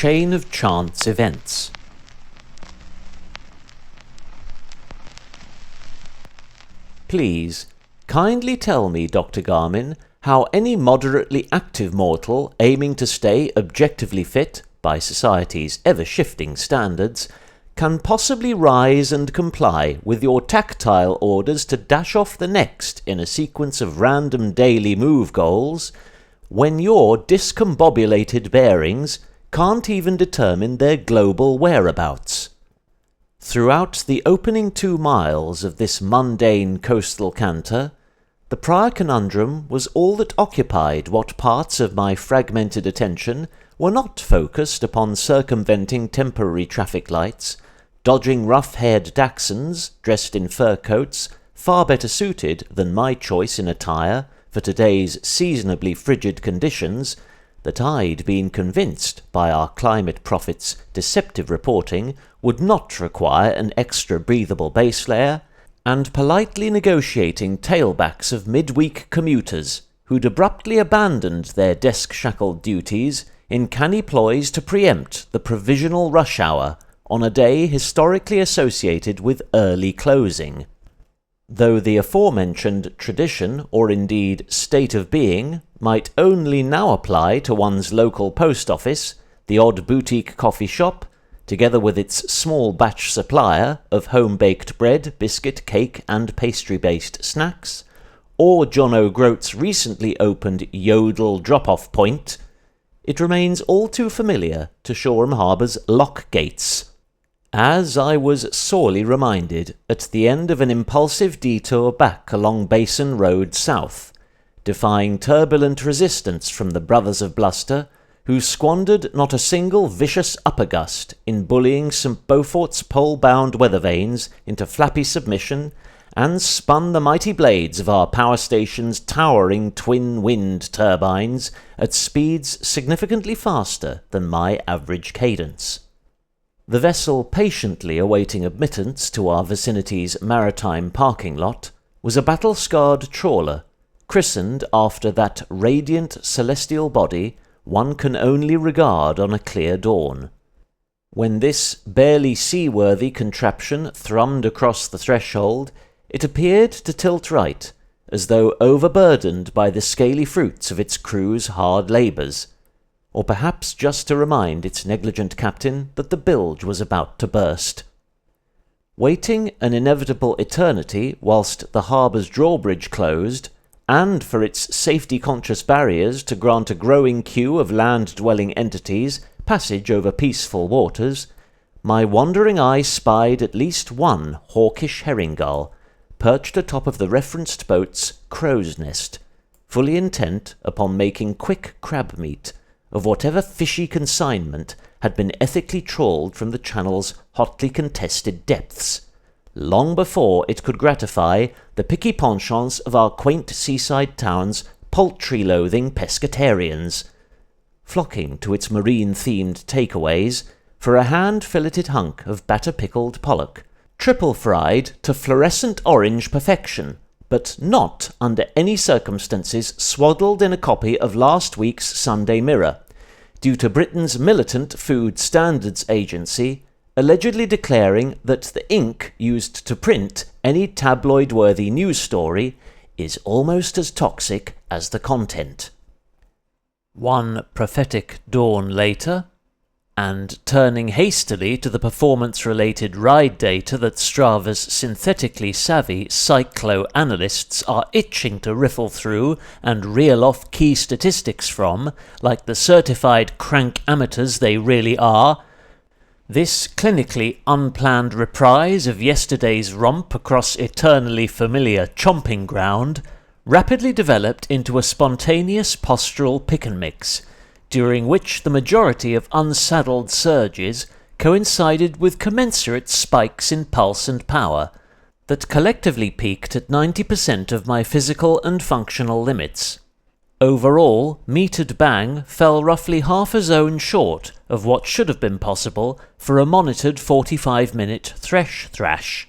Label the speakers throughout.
Speaker 1: chain of chance events. Please, kindly tell me, Dr. Garmin, how any moderately active mortal aiming to stay objectively fit by society's ever-shifting standards can possibly rise and comply with your tactile orders to dash off the next in a sequence of random daily move goals when your discombobulated bearings can't even determine their global whereabouts. Throughout the opening 2 miles of this mundane coastal canter, the prior conundrum was all that occupied what parts of my fragmented attention were not focused upon circumventing temporary traffic lights, dodging rough-haired Dachshunds dressed in fur coats far better suited than my choice in attire for today's seasonably frigid conditions, that I'd been convinced by our climate prophet's deceptive reporting would not require an extra breathable base layer, and politely negotiating tailbacks of midweek commuters who'd abruptly abandoned their desk-shackled duties in canny ploys to preempt the provisional rush hour on a day historically associated with early closing. Though the aforementioned tradition, or indeed state of being, might only now apply to one's local post office, the odd boutique coffee shop, together with its small batch supplier of home-baked bread, biscuit, cake and pastry-based snacks, or John O'Groat's recently opened Yodel drop-off point, it remains all too familiar to Shoreham Harbour's lock gates, as I was sorely reminded at the end of an impulsive detour back along Basin Road South, defying turbulent resistance from the brothers of bluster, who squandered not a single vicious upper gust in bullying St. Beaufort's pole-bound weather vanes into flappy submission, and spun the mighty blades of our power station's towering twin-wind turbines at speeds significantly faster than my average cadence. The vessel patiently awaiting admittance to our vicinity's maritime parking lot was a battle-scarred trawler, christened after that radiant celestial body one can only regard on a clear dawn. When this barely seaworthy contraption thrummed across the threshold, it appeared to tilt right, as though overburdened by the scaly fruits of its crew's hard labours, or perhaps just to remind its negligent captain that the bilge was about to burst. Waiting an inevitable eternity whilst the harbour's drawbridge closed, and for its safety-conscious barriers to grant a growing queue of land-dwelling entities passage over peaceful waters, my wandering eye spied at least one hawkish herring gull, perched atop of the referenced boat's crow's nest, fully intent upon making quick crab meat of whatever fishy consignment had been ethically trawled from the channel's hotly contested depths, long before it could gratify the picky penchants of our quaint seaside town's poultry-loathing pescatarians, flocking to its marine-themed takeaways for a hand-filleted hunk of batter-pickled pollock, triple-fried to fluorescent orange perfection, but not under any circumstances swaddled in a copy of last week's Sunday Mirror, due to Britain's militant Food Standards Agency allegedly declaring that the ink used to print any tabloid-worthy news story is almost as toxic as the content. One prophetic dawn later, and turning hastily to the performance-related ride data that Strava's synthetically savvy cyclo-analysts are itching to riffle through and reel off key statistics from, like the certified crank amateurs they really are, this clinically unplanned reprise of yesterday's romp across eternally familiar chomping ground rapidly developed into a spontaneous postural pick-and-mix, during which the majority of unsaddled surges coincided with commensurate spikes in pulse and power that collectively peaked at 90% of my physical and functional limits. Overall, metered bang fell roughly half a zone short of what should have been possible for a monitored 45-minute thrash,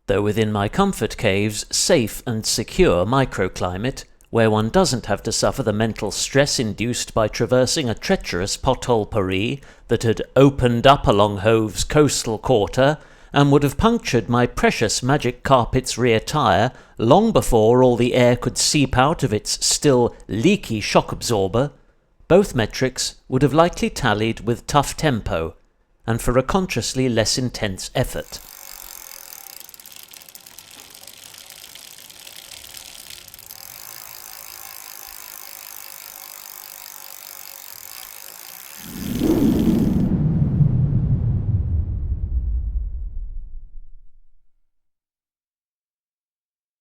Speaker 1: though within my comfort cave's safe and secure microclimate, where one doesn't have to suffer the mental stress induced by traversing a treacherous pothole Paris that had opened up along Hove's coastal quarter and would have punctured my precious magic carpet's rear tyre long before all the air could seep out of its still leaky shock absorber, both metrics would have likely tallied with tough tempo, and for a consciously less intense effort.